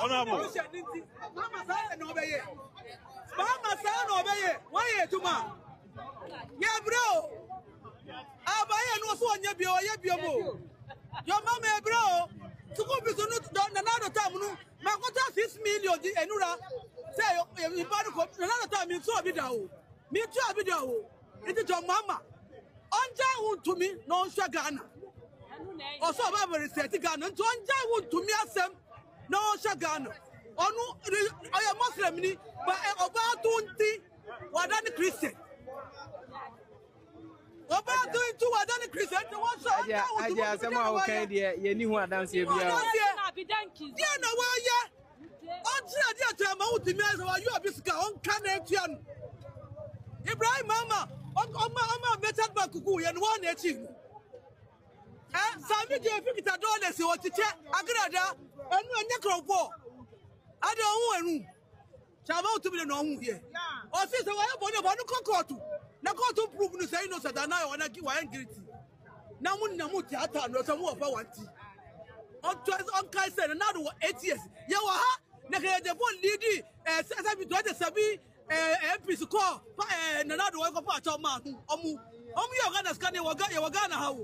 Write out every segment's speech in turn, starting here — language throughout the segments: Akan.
Honorable. Mama san obeye. Why tuma? Yeah, bro. Abaye no so anya bio ye bio mo. Your mama bro. To go be so no another time no. Makota 6 million di enura. Say you bad ko another time me so abi da o. Me to abi da o. It is your mama. Onja to me no sha Ghana. Also about reset Ghana. Onja to me asem no sha Ghana. Onu I am Muslim ni but about 20 wadani Christian. About 22 wadani Christian. I just somehow okay there. You knew what dance here. Yeah, no why yeah. Onja dia tell me to me as you abiska on can Ibrahim mama on better back kuku and one achieve. Sami je fikita dole se wotiche agrada enu nyakro I don't know. Chava to be no here. Or since I want to go to na go to prove no say no Satana I wanna give one guilty. Now mun na muti ata no some of our tea. On Kai said another 8 years. Yawa ha na the phone lady sabi to the sabi MP call another work of our man. Omu you gonna scan your Ghana how.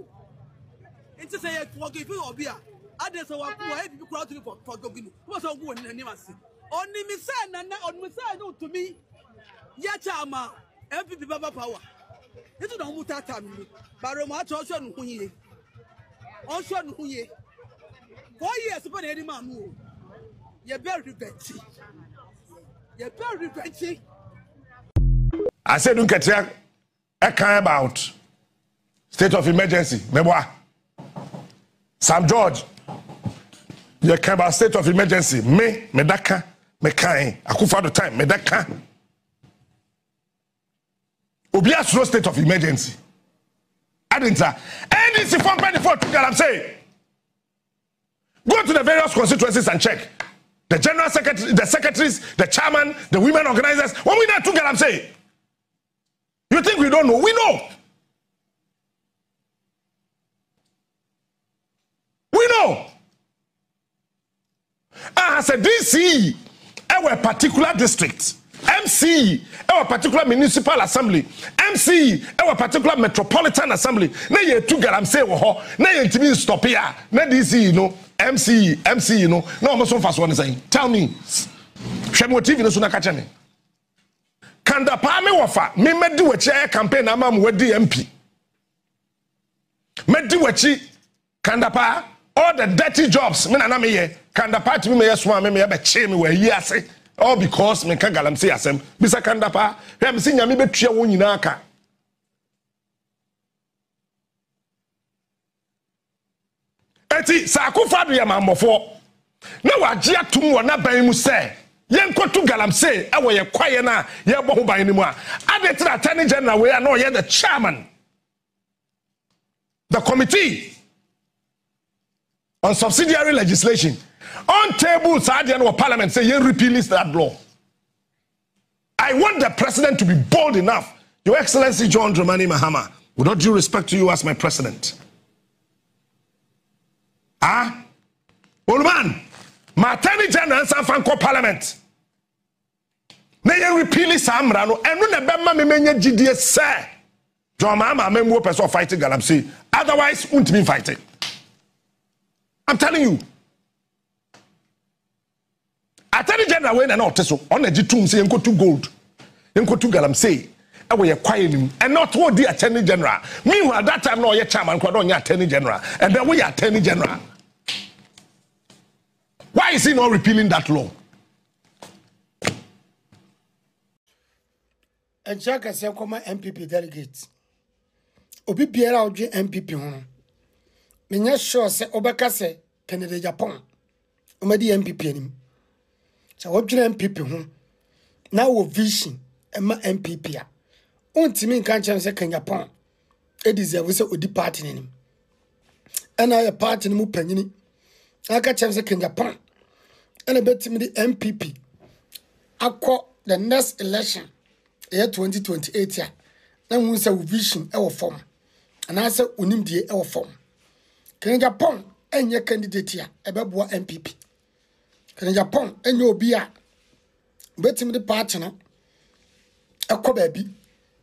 It's say for give you obia. Others are people crowd for Gogini. What's all good in the Nimasi? Only me say, on me say, no to me. Yachama, MPP Baba Power. It's not Mutata, but Romat also Nuye. Also Nuye. 4 years upon any man. You're very revenge. You're very revenge. I said, look at that. I care about state of emergency. Meboa. Sam George. You care about state of emergency. Me daka, me kain. Akufa the time, me daka. Obia slow state of emergency. Adinta. NDC from 24 to I'm saying. Go to the various constituencies and check. The general secretary, the secretaries, the chairman, the women organizers. When we not together, I'm saying. You think we don't know? We know. We know. As a DC, our particular district, MC, our particular municipal assembly, MC, our particular metropolitan assembly. Na ye two garam say wo, na ye ntimi stop here. Na DC, you know, MC, you know. No almost so fast one saying. Tell me. Shemo TV no so na kacha me. Kanda pa me wofa, me medi wechi campaign ama mo wedi MP. Medi wechi kanda pa all the dirty jobs me na me ye. Kanda pa to me yeswa me be che me we yi ase. All because me kan galam say asem. Bisa kanda pa, hwe me se nyame betua wo nyina aka. Eti sa akufa do ye mamofo. Na waje atum wo na ban mu se yenkotu galamsey ewo ye kwaye na ye bo ho ban ni mu a adetra attorney general we are no ye the chairman the committee on subsidiary legislation on table side no parliament say ye repeal that law. I want the president to be bold enough. Your Excellency John Dramani Mahama, with all due respect to you as my president. Old man, my attorney general San Franco Parliament. Na ye repeal samra no enu na be ma me menye GDS sir. John Mahama memwo person fighting galamsey. Otherwise, won't be fighting. I'm telling you. Attorney general we na not so on the G2 say enko to gold. Enko to galamsey. E we quiet him and not what the attorney general. Meanwhile that time no ye chairman kwa don ye attorney general and then we attorney general. Why is he not repealing that law? And check as you come MPP delegates. Obi biara oje MPP hono. Menya sure say obeka say Canada Japan. Omedi MPP anim. So wodwere MPP ho. Na wo vision ema MPP a. Ontimi nka chem say Kenya Japan. E deserve say odi party nim. Ana ya party mu panyini. Aka chem say Kenya Japan. Ana betimi the MPP. Akọ the next election. Year 2028 ya. Na hu say vision e wo form. Ana say onimdie e wo form. Kenya Japan enye candidate ya ebeboa MPP. Can Japan and you be a betting the partner a co baby.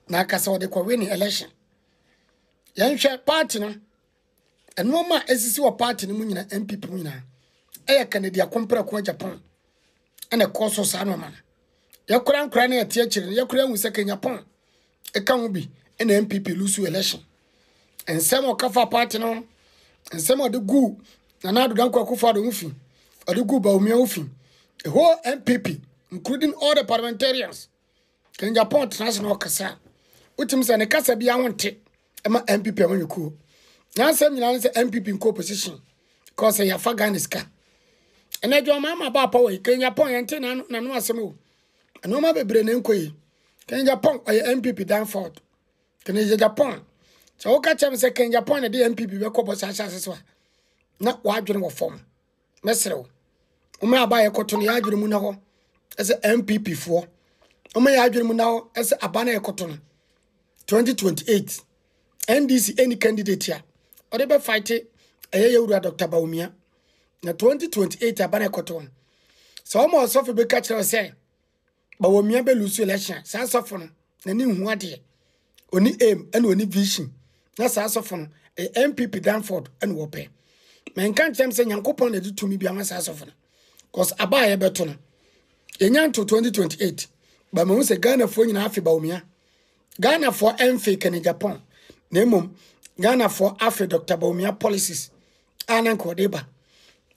Nakasa de winning election. Young share partner and no more as you party in the MPP winner. Air Canada compare kwa Japan and a course of Sanoman. Your crown cranny a teacher, your crown with second Japan. A can be an MPP lose election. And some of Kafa partner and some of the goo, and I don't go for the woofing or the goo by me woofing. The whole MPP, including all the parliamentarians, can Japan National Kasa. Utim and a Kasa be I want it. Emma MPP when you cool. Now, some MPP in co-position because I have Faganiska. And I do mamma Bapa, can Japan and ten and no asemo. And no matter brain inquiry. Can Japan or MPP Danford? Can you Japan? So, catch him say, can Japan a MPP be co-position? Not wagering of form. Messero. Uma buy a cotton yard munaho as a MPP for. Uma yard munao as a banner cotton. 2028. NDC any candidate here. Or they be fight it. Dr. Baumia. Na 2028 a banner cotton. So almost of a be catcher say. Baumia be lose election. Sassofon. Na ni huade. Oni aim and oni vision. Na sassofon. A MPP Danford and Wope. Men can't say Yankopon they do to me be a sassofon. Cause Abaya Betona. Yenyan to 2028. But me say Ghana for in half Baumia. Ghana for MFA in Japan. Nemum Ghana for Afri Dr. Baumia policies. Anan Kodeba.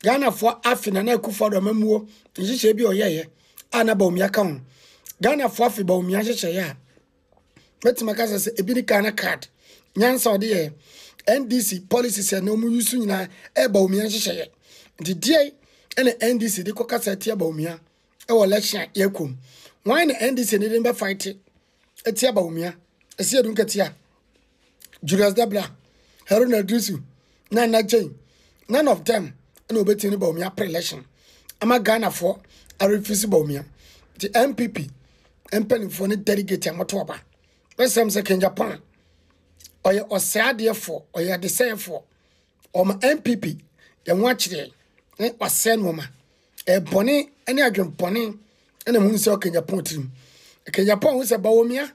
Ghana for Afri Nana Kufa do Memuo. Shebi Oye. Ana Baumia Kaun. Ghana for Afri Baumia Shaya. Betimakaza say ebini kana card. Nyansa ode NDC policies and no mu yusu nyina e Baumia Shaya. The day and NDC de koka setia Baumia. E wo election yekum. Why the NDC need be fight it? Etia Baumia. Esia dun ketia. Julius Dabla. Haruna Drisu. Nana Jane. None of them. No betting Baumia pre-election. I'm a Ghana for a refuse Baumia. The MPP. MPP for the delegate and Motoba. Where's some second Japan? Or you are sad for, or you are the same for. Or my MPP. Then watch there. Or send woman. A bonnet, any agent bonnet. And the moon so can Japan team. A can Japan was a Baumia.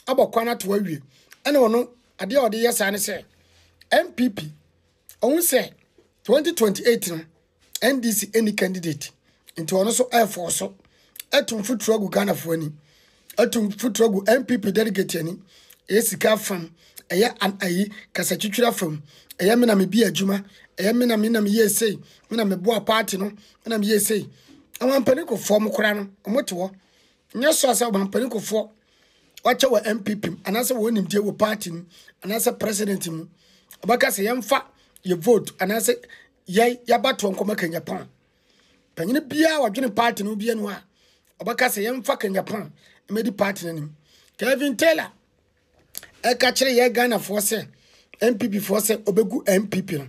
About Kwana to a view. And no, I did all the years and say MPP. Only say 2028 NDC any candidate into also Air Force. Atum foot trouble Ghana for any. Atum foot trouble MPP delegate any. Esika from a ya and a Casachutra from a yamina me be a juma. A yamina mina me say. When I'm a boa party no. When I'm say. I want panic of form crano. And what war? Yes, I want panic of 4. Watch our MPP, and as a winning deal with party, and as a president, Abaka say, fa you vote, and I say, yea, Yabaton come back in Japan. Penny Bia or Johnny Party no be anywhere. Abaka say, fuck in Japan, and made the party in him. Kevin Taylor, a catcher, ye Ghana for say, MPP for say, Obegu MPP.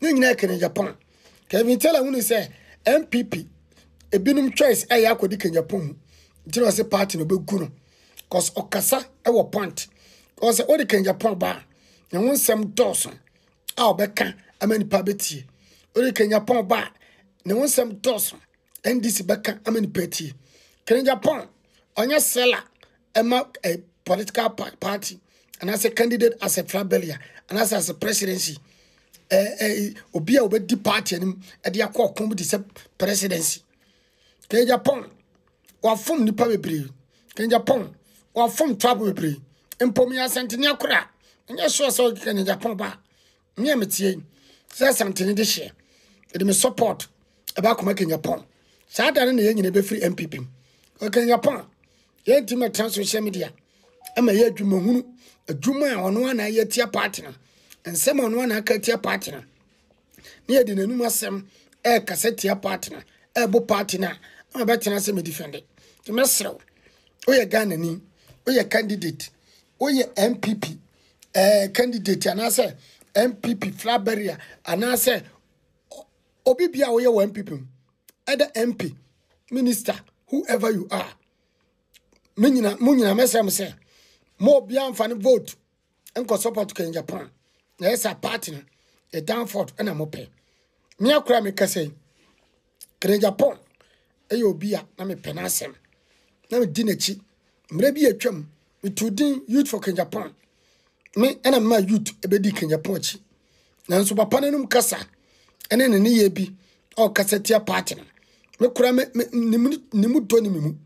No, in Japan. Kevin Taylor, when he say, MPP, a binum choice, a yakodik in Japan. There was a party no Beguno. Cause Okasa ewo point. Cause all the Japan bar. You want some Dawson. I'll beka ameni pabeti. All the Japan bar. You want some Dawson. And this beka ameni peti. Japan on your seller a political party and as a candidate as a traveler and as a presidency. Obia obedi party and the akwa come the presidency. Japan wa form nipa bebre. Japan or from trouble with Impomia Santinia Kura, and yes, so can Japan bar. Near me, says something this year. It may support about making Japan. Saturday in the free MPP. Okay, Japan. Yet to my social media. I'm a year Jumu, a Juma on one I yet your partner, and some on one I cut your partner. Near the Numasem, a cassette your partner, a bo partner, I'm a better as a defender. To myself, we are Ghanaian. We are candidate. We are MPP candidate. And I say MPP flag barrier. And I say Obibia we are MPP. Either MP, minister, whoever you are. Munina message say more beyond fan vote and co support to Japan. There's a partner, a Danford and a mope. Me akura me kase. Japan. ɛyɛ obi a na me penasem na me di n'akyi mmerɛ bi atwam me to din youth for Kenjapan me ɛna ma youth ebedi Kenjapan akyi nanso papa nanum kasa ɛne ne ye bi o kasa tia party no me kura me nimu do ni mu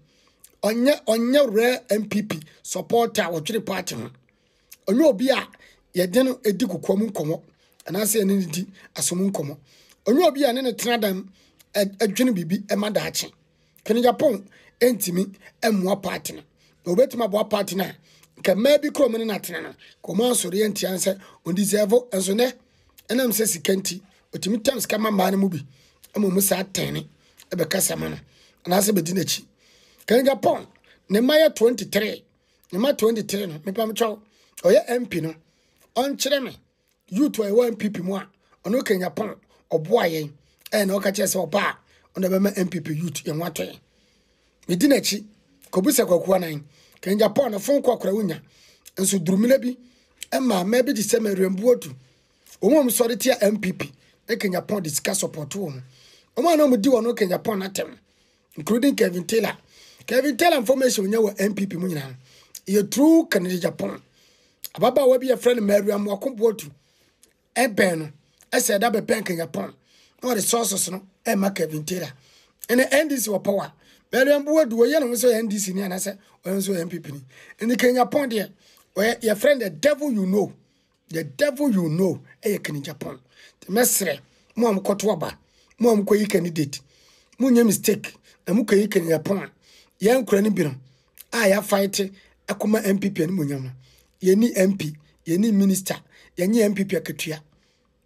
onye rare MPP supporter wotwere party no onye obi a yɛde no edi kokomu nkomo anase ne di asomu nkomo onye obi a ne tenadam adwene bibi emadaache Kenjapan entimi emwa party no obetuma bo party na ka maybe krom ne natena no komo ansori entia nse on deserve enso ne enam se sikanti otimi tams kama ma ne mu bi amomu sa atene ebe kasa ma no anase be dinachi Kenjapan ne maya 23 ne ma 23 no me pam chaw oye MP no on kire me youth oye MPP mu a ono Kenjapan oboa yen na o ka che se oba on be ma MPP youth yen wato yen me dinachi kobusa kwakuwa nan Kenjapan no fon kwakura wunya enso durumile bi ema ma bi di se merembu otu omom sori tia MPP e Kenjapan discuss support wo omo na omudi wono Kenjapan atem including Kevin Taylor information nya wo MPP mu nyina ye true Canada Japan ababa wa bi a friend Mariam wakombo otu eben no ese da be pen Kenjapan no the sources no e ma Kevin Taylor ene NDC wo power Mariam Buwadu ye no so NDC ni anase o so MPP ni in the Kenjapan there your friend the devil you know e Kenjapan the mesre mo am koto aba mo am koyi candidate mo nya mistake na mo koyi Kenjapan ye nkura ni bi no a ya fight akoma MPP ni mo nya no ye ni MP ye ni minister ye ni MPP akatua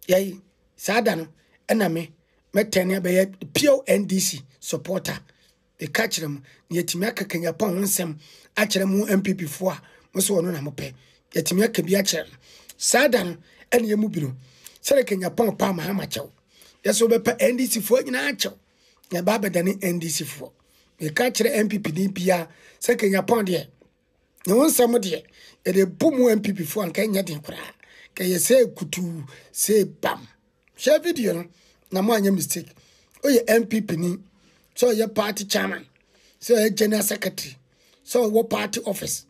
ye saada no na me metene be ye pure NDC supporter e catch them yetimi aka Kenjapan nsem a kire mu MPP fo a mo so wono na mo pe yetimi aka bi a kire saada no ene ye mu bi no sere Kenjapan pa ma ha chew yeso be pa NDC fo nyina chew ya baba dani NDC fo e catch MPP ni bia sere Kenjapan de ne wonsam de e de bumu MPP fo anka nya den kura ka ye se kutu se bam share video no na mo anya mistake o ye MPP ni so your party chairman, so your general secretary, so your party office,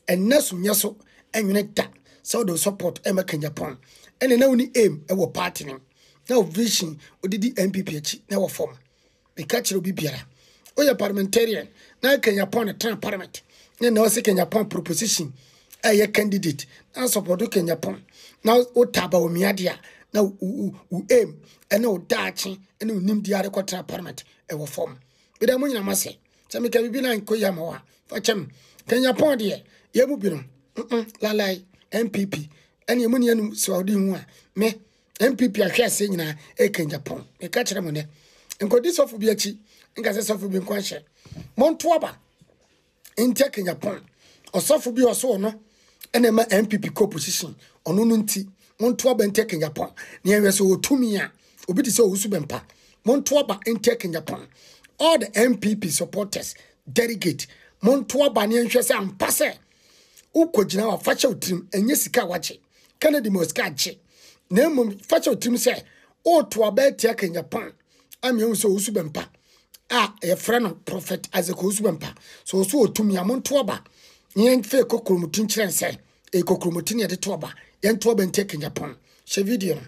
and Nasu Yaso and Unita, so they support Emma Kenjapan. And now only aim our party name. Now vision or did the MPP now form. The catcher will be better. Oh, your parliamentarian, now Kenjapan a term parliament. Then now second Kenjapan proposition. A candidate, now support Kenjapan. Now Otaba or Miadia, now aim and no daching and no nim the other quarter parliament. Ewo form bida mu nyina mase se me ka bibi na nkoya ma wa fachem Kenjapan de ye mu bi no lalai MPP ene mu ne anu Saudi hu a me MPP ahwe ase nyina e Kenjapan e ka kire mo ne nkodi sofu bi achi nka se sofu bi nkwanhye monto aba inte Kenjapan osofu bi oso no ene ma MPP co position ono no nti monto aba inte Kenjapan ne enwe so otumi a obi di se ohusu bempa Montuaba inte Kenjapan. All the MPP supporters delegate Montuaba ni enhwese ampase. Uko jina wa facha utrim enye sika wache. Kennedy Moska che. Na mum facha utrim se o to aba tia Kenjapan. Ami enso usubempa. E friend prophet Azeko usubempa. So otumi ya Montuaba. Ni enfe kokromutin kire nse. E kokromutin ye de toaba. Yen toaba inte Kenjapan. She video no.